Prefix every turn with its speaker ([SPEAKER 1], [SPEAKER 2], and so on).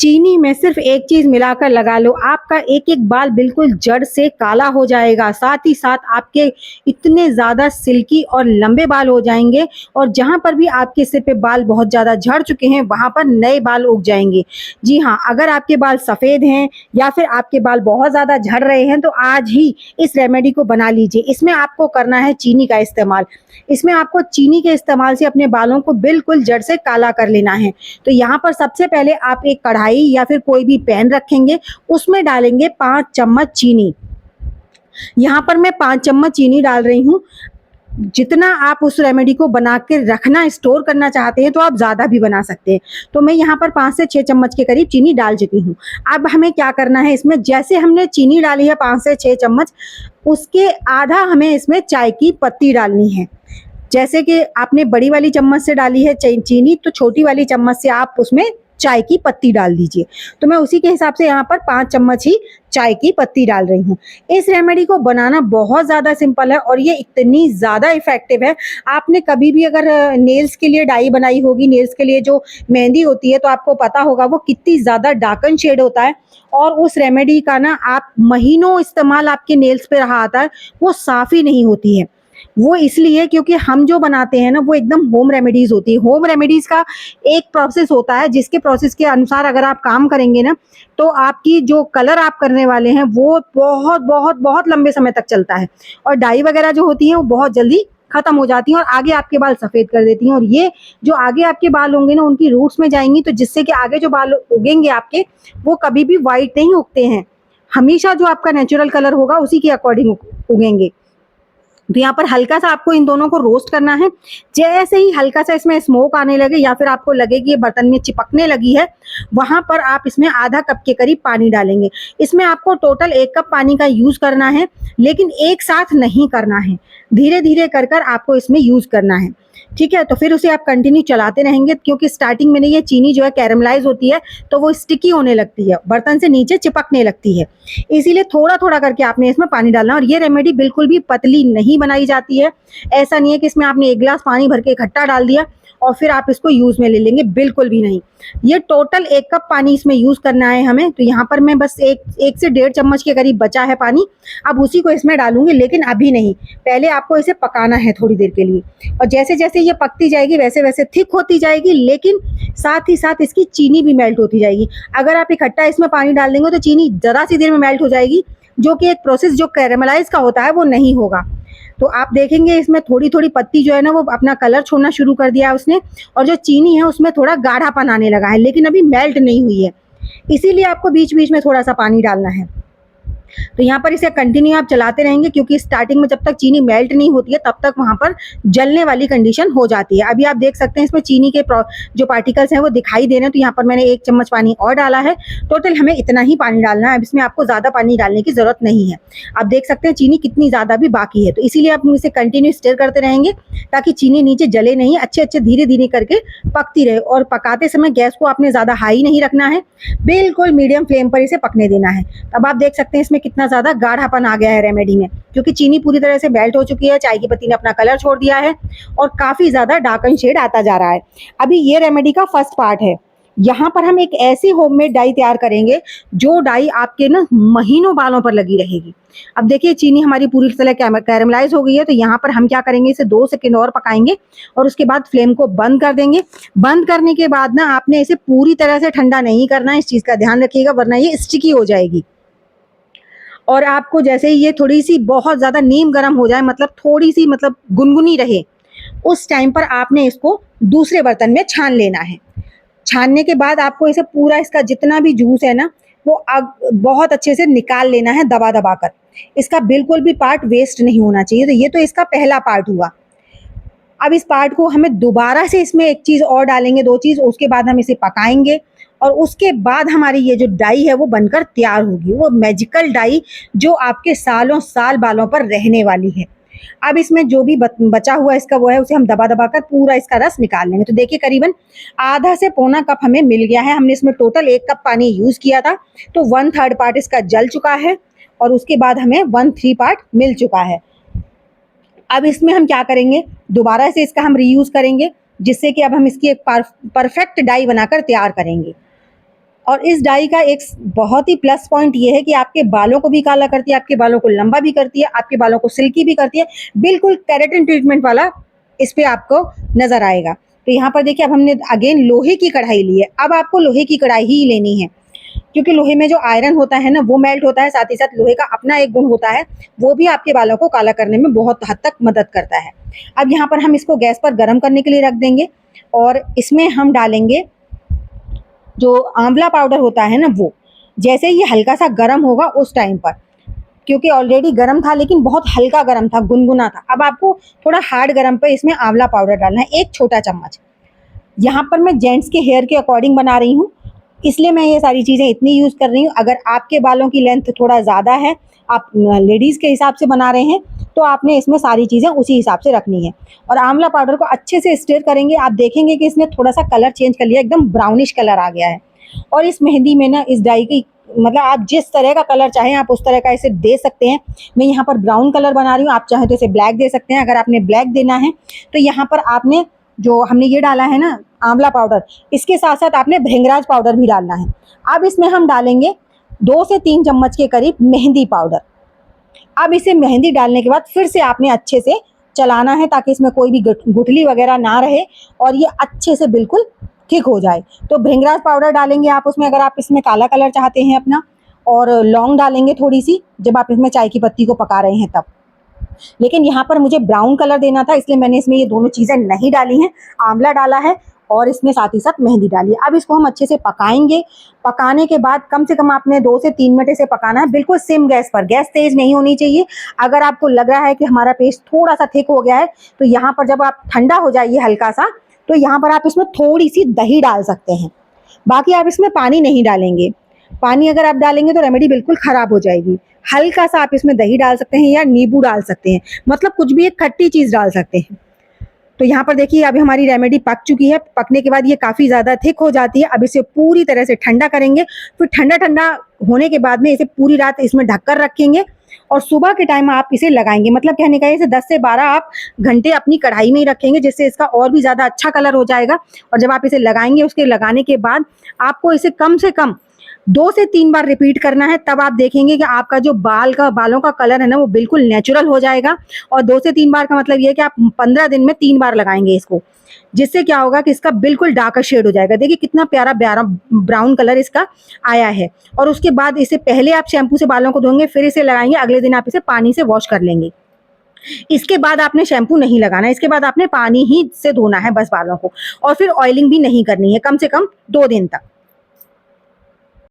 [SPEAKER 1] चीनी में सिर्फ एक चीज़ मिलाकर लगा लो, आपका एक-एक बाल बिल्कुल जड़ से काला हो जाएगा। साथ ही साथ आपके इतने ज़्यादा सिल्की और लंबे बाल हो जाएँगे और जहाँ पर भी आपके सिर पे बाल बहुत ज़्यादा झड़ चुके हैं, वहाँ पर नए बाल उग जाएँगे। जी हाँ, अगर आपके बाल सफ़ेद हैं या फिर आपके बाल बहुत ज़्यादा झड़ रहे हैं, तो आज ही इस रेमेडी को बना लीजिए। इसमें आपको करना है चीनी का इस्तेमाल। इसमें आपको चीनी के इस्तेमाल से अपने बालों को बिल्कुल जड़ से काला कर लेना है। तो यहाँ पर सबसे पहले आप एक कढ़ाई या फिर कोई भी पैन रखेंगे, उसमें डालेंगे 5 चम्मच चीनी। यहाँ पर मैं 5 चम्मच चीनी डाल रही हूँ। जितना आप उस रेमेडी को बना के रखना, स्टोर करना चाहते हैं, तो आप ज़्यादा भी बना सकते हैं। तो मैं यहाँ पर 5 से 6 चम्मच के करीब चीनी डाल चुकी हूँ। अब हमें क्या करना है, इसमें जैसे हमने चीनी डाली है 5 से 6 चम्मच, उसके आधा हमें इसमें चाय की पत्ती डालनी है। जैसे कि आपने बड़ी वाली चम्मच से डाली है चीनी, तो छोटी वाली चम्मच से आप उसमें चाय की पत्ती डाल दीजिए। तो मैं उसी के हिसाब से यहाँ पर 5 चम्मच ही चाय की पत्ती डाल रही हूँ। इस रेमेडी को बनाना बहुत ज़्यादा सिंपल है और ये इतनी ज़्यादा इफ़ेक्टिव है। आपने कभी भी अगर नेल्स के लिए डाई बनाई होगी, नेल्स के लिए जो मेहंदी होती है, तो आपको पता होगा वो कितनी ज़्यादा डार्कन शेड होता है और उस रेमेडी का ना आप महीनों इस्तेमाल आपके नेल्स पे रहा आता है, वो साफ़ ही नहीं होती है। वो इसलिए क्योंकि हम जो बनाते हैं ना, वो एकदम होम रेमेडीज़ होती है। होम रेमेडीज़ का एक प्रोसेस होता है, जिसके प्रोसेस के अनुसार अगर आप काम करेंगे ना, तो आपकी जो कलर आप करने वाले हैं, वो बहुत बहुत बहुत लंबे समय तक चलता है और डाई वगैरह जो होती हैं, वो बहुत जल्दी खत्म हो जाती हैं और आगे आपके बाल सफ़ेद कर देती हैं। और ये जो आगे आपके बाल होंगे ना, उनकी रूट्स में जाएंगी, तो जिससे कि आगे जो बाल उगेंगे आपके, वो कभी भी वाइट नहीं उगते हैं। हमेशा जो आपका नेचुरल कलर होगा, उसी के अकॉर्डिंग उगेंगे। तो यहाँ पर हल्का सा आपको इन दोनों को रोस्ट करना है। जैसे ही हल्का सा इसमें स्मोक आने लगे या फिर आपको लगे कि ये बर्तन में चिपकने लगी है, वहाँ पर आप इसमें आधा कप के करीब पानी डालेंगे। इसमें आपको टोटल 1 कप पानी का यूज़ करना है, लेकिन एक साथ नहीं करना है। धीरे-धीरे कर कर आपको इसमें यूज़ करना है। ठीक है? तो फिर उसे आप कंटिन्यू चलाते रहेंगे, क्योंकि स्टार्टिंग में ना ये चीनी जो है कैरेमलाइज़ होती है, तो वो स्टिकी होने लगती है, बर्तन से नीचे चिपकने लगती है। इसीलिए थोड़ा-थोड़ा करके आपने इसमें पानी डालना है और ये रेमेडी बिल्कुल भी पतली नहीं बनाई जाती है। ऐसा नहीं है कि इसमें आपने 1 ग्लास पानी भर के इकट्ठा डाल दिया और फिर आप इसको यूज़ में ले लेंगे, बिल्कुल भी नहीं। ये टोटल 1 कप पानी इसमें यूज़ करना है हमें। तो यहाँ पर मैं बस 1 से डेढ़ चम्मच के करीब बचा है पानी। अब उसी को इसमें डालूँगी, लेकिन अभी नहीं। पहले आपको इसे पकाना है थोड़ी देर के लिए और जैसे-जैसे ये पकती जाएगी, वैसे-वैसे थिक होती जाएगी, लेकिन साथ ही साथ इसकी चीनी भी मेल्ट होती जाएगी। अगर आप इकट्ठा इसमें पानी डाल देंगे, तो चीनी ज़रा-सी देर में मेल्ट हो जाएगी, जो कि एक प्रोसेस जो कैरेमलाइज़ का होता है, वो नहीं होगा। तो आप देखेंगे इसमें थोड़ी-थोड़ी पत्ती जो है ना, वो अपना कलर छोड़ना शुरू कर दिया है उसने और जो चीनी है उसमें थोड़ा गाढ़ापन आने लगा है, लेकिन अभी मेल्ट नहीं हुई है। इसीलिए आपको बीच-बीच में थोड़ा-सा पानी डालना है। तो यहाँ पर इसे कंटिन्यू आप चलाते रहेंगे, क्योंकि स्टार्टिंग में जब तक चीनी मेल्ट नहीं होती है, तब तक वहाँ पर जलने वाली कंडीशन हो जाती है। अभी आप देख सकते हैं इसमें चीनी के जो पार्टिकल्स हैं वो दिखाई दे रहे हैं, तो यहाँ पर मैंने 1 चम्मच पानी और डाला है। टोटल हमें इतना ही पानी डालना है, अब इसमें आपको ज़्यादा पानी डालने की ज़रूरत नहीं है। आप देख सकते हैं चीनी कितनी ज़्यादा भी बाकी है, तो इसीलिए आप इसे कंटिन्यू स्टिर करते रहेंगे, ताकि चीनी नीचे जले नहीं, अच्छे-अच्छे धीरे-धीरे करके पकती रहे। और पकाते समय गैस को आपने ज़्यादा हाई नहीं रखना है, बिल्कुल मीडियम फ्लेम पर इसे पकने देना है। अब आप देख सकते हैं इसमें कितना ज़्यादा गाढ़ापन आ गया है रेमेडी में, क्योंकि चीनी पूरी तरह से मेल्ट हो चुकी है, चाय की पत्ती ने अपना कलर छोड़ दिया है और काफ़ी ज़्यादा डार्कन शेड आता जा रहा है। अभी ये रेमेडी का फर्स्ट पार्ट है। यहाँ पर हम एक ऐसी होममेड डाई तैयार करेंगे, जो डाई आपके ना महीनों बालों पर लगी रहेगी। अब देखिए चीनी हमारी पूरी तरह कैरेमलाइज़ हो गई है, तो यहाँ पर हम क्या करेंगे, इसे 2 सेकंड और पकाएँगे और उसके बाद फ्लेम को बंद कर देंगे। बंद करने के बाद ना आपने इसे पूरी तरह से ठंडा नहीं करना है, इस चीज़ का ध्यान रखिएगा, वरना ये स्टिकी हो जाएगी। और आपको जैसे ही ये थोड़ी-सी बहुत ज़्यादा नीम गरम हो जाए, मतलब थोड़ी-सी मतलब गुनगुनी रहे, उस टाइम पर आपने इसको दूसरे बर्तन में छान लेना है। छानने के बाद आपको इसे पूरा इसका जितना भी जूस है ना, वो बहुत अच्छे से निकाल लेना है दबा-दबा कर। इसका बिल्कुल भी पार्ट वेस्ट नहीं होना चाहिए। तो ये तो इसका पहला पार्ट हुआ। अब इस पार्ट को हमें दोबारा से इसमें एक चीज़ और डालेंगे, 2 चीज़, उसके बाद हम इसे पकाएँगे और उसके बाद हमारी ये जो डाई है वो बनकर तैयार होगी। वो मैजिकल डाई जो आपके सालों-साल बालों पर रहने वाली है। अब इसमें जो भी बचा हुआ इसका वो है, उसे हम दबा-दबा कर पूरा इसका रस निकाल लेंगे। तो देखिए करीबन आधा से पौना कप हमें मिल गया है। हमने इसमें टोटल 1 कप पानी यूज़ किया था, तो 1/3 पार्ट इसका जल चुका है और उसके बाद हमें 1/3 पार्ट मिल चुका है। अब इसमें हम क्या करेंगे, दोबारा से इसका हम रीयूज़ करेंगे, जिससे कि अब हम इसकी एक परफेक्ट डाई बनाकर तैयार करेंगे। और इस डाई का एक बहुत ही प्लस पॉइंट ये है कि आपके बालों को भी काला करती है, आपके बालों को लंबा भी करती है, आपके बालों को सिल्की भी करती है। बिल्कुल केराटिन ट्रीटमेंट वाला इस पे आपको नजर आएगा। तो यहाँ पर देखिए अब हमने अगेन लोहे की कढ़ाई ली है। अब आपको लोहे की कढ़ाई ही लेनी है, क्योंकि लोहे में जो आयरन होता है ना वो मेल्ट होता है, साथ ही साथ लोहे का अपना एक गुण होता है, वो भी आपके बालों को काला करने में बहुत हद तक मदद करता है। अब यहाँ पर हम इसको गैस पर गर्म करने के लिए रख देंगे और इसमें हम डालेंगे जो आंवला पाउडर होता है ना वो। जैसे ये हल्का सा गर्म होगा उस टाइम पर, क्योंकि ऑलरेडी गर्म था लेकिन बहुत हल्का गर्म था, गुनगुना था, अब आपको थोड़ा हार्ड गर्म पे इसमें आंवला पाउडर डालना है, 1 छोटा चम्मच। यहाँ पर मैं जेंट्स के हेयर के अकॉर्डिंग बना रही हूँ, इसलिए मैं ये सारी चीज़ें इतनी यूज़ कर रही हूँ। अगर आपके बालों की लेंथ थोड़ा ज़्यादा है, आप लेडीज़ के हिसाब से बना रहे हैं, तो आपने इसमें सारी चीज़ें उसी हिसाब से रखनी है। और आंवला पाउडर को अच्छे से स्टिर करेंगे, आप देखेंगे कि इसने थोड़ा सा कलर चेंज कर लिया, एकदम ब्राउनिश कलर आ गया है। और इस मेहंदी में ना इस डाई की मतलब आप जिस तरह का कलर चाहें आप उस तरह का इसे दे सकते हैं। मैं यहाँ पर ब्राउन कलर बना रही हूँ, आप चाहें तो इसे ब्लैक दे सकते हैं। अगर आपने ब्लैक देना है तो यहाँ पर आपने जो हमने ये डाला है ना आंवला पाउडर, इसके साथ साथ आपने भृंगराज पाउडर भी डालना है। अब इसमें हम डालेंगे 2 से 3 चम्मच के करीब मेहंदी पाउडर। अब इसे मेहंदी डालने के बाद फिर से आपने अच्छे से चलाना है ताकि इसमें कोई भी गुठली वगैरह ना रहे और ये अच्छे से बिल्कुल ठीक हो जाए। तो भृंगराज पाउडर डालेंगे आप उसमें, अगर आप इसमें काला कलर चाहते हैं अपना, और लौंग डालेंगे थोड़ी सी जब आप इसमें चाय की पत्ती को पका रहे हैं तब। लेकिन यहाँ पर मुझे ब्राउन कलर देना था, इसलिए मैंने इसमें ये दोनों चीज़ें नहीं डाली हैं, आंवला डाला है और इसमें साथ ही साथ मेहंदी डाली है। अब इसको हम अच्छे से पकाएंगे। पकाने के बाद कम से कम आपने 2 से 3 मिनट इसे पकाना है, बिल्कुल सिम गैस पर, गैस तेज नहीं होनी चाहिए। अगर आपको लग रहा है कि हमारा पेस्ट थोड़ा सा थिक हो गया है, तो यहाँ पर जब आप ठंडा हो जाइए हल्का सा, तो यहाँ पर आप इसमें थोड़ी सी दही डाल सकते हैं। बाकी आप इसमें पानी नहीं डालेंगे, पानी अगर आप डालेंगे तो रेमेडी बिल्कुल खराब हो जाएगी। हल्का सा आप इसमें दही डाल सकते हैं या नींबू डाल सकते हैं, मतलब कुछ भी एक खट्टी चीज़ डाल सकते हैं। तो यहाँ पर देखिए अभी हमारी रेमेडी पक चुकी है। पकने के बाद ये काफ़ी ज़्यादा थिक हो जाती है। अब इसे पूरी तरह से ठंडा करेंगे, फिर ठंडा ठंडा होने के बाद में इसे पूरी रात इसमें ढककर रखेंगे और सुबह के टाइम आप इसे लगाएंगे। मतलब कहने का इसे 10 से 12 आप घंटे अपनी कढ़ाई में ही रखेंगे, जिससे इसका और भी ज़्यादा अच्छा कलर हो जाएगा। और जब आप इसे लगाएंगे, उसके लगाने के बाद आपको इसे कम से कम 2 से 3 बार रिपीट करना है, तब आप देखेंगे कि आपका जो बालों का कलर है ना वो बिल्कुल नेचुरल हो जाएगा। और 2 से 3 बार का मतलब ये है कि आप 15 दिन में 3 बार लगाएंगे इसको, जिससे क्या होगा कि इसका बिल्कुल डार्कर शेड हो जाएगा। देखिए कितना प्यारा प्यारा ब्राउन कलर इसका आया है। और उसके बाद इसे पहले आप शैम्पू से बालों को धोएंगे, फिर इसे लगाएंगे, अगले दिन आप इसे पानी से वॉश कर लेंगे। इसके बाद आपने शैम्पू नहीं लगाना, इसके बाद आपने पानी ही से धोना है बस बालों को, और फिर ऑयलिंग भी नहीं करनी है कम से कम 2 दिन तक।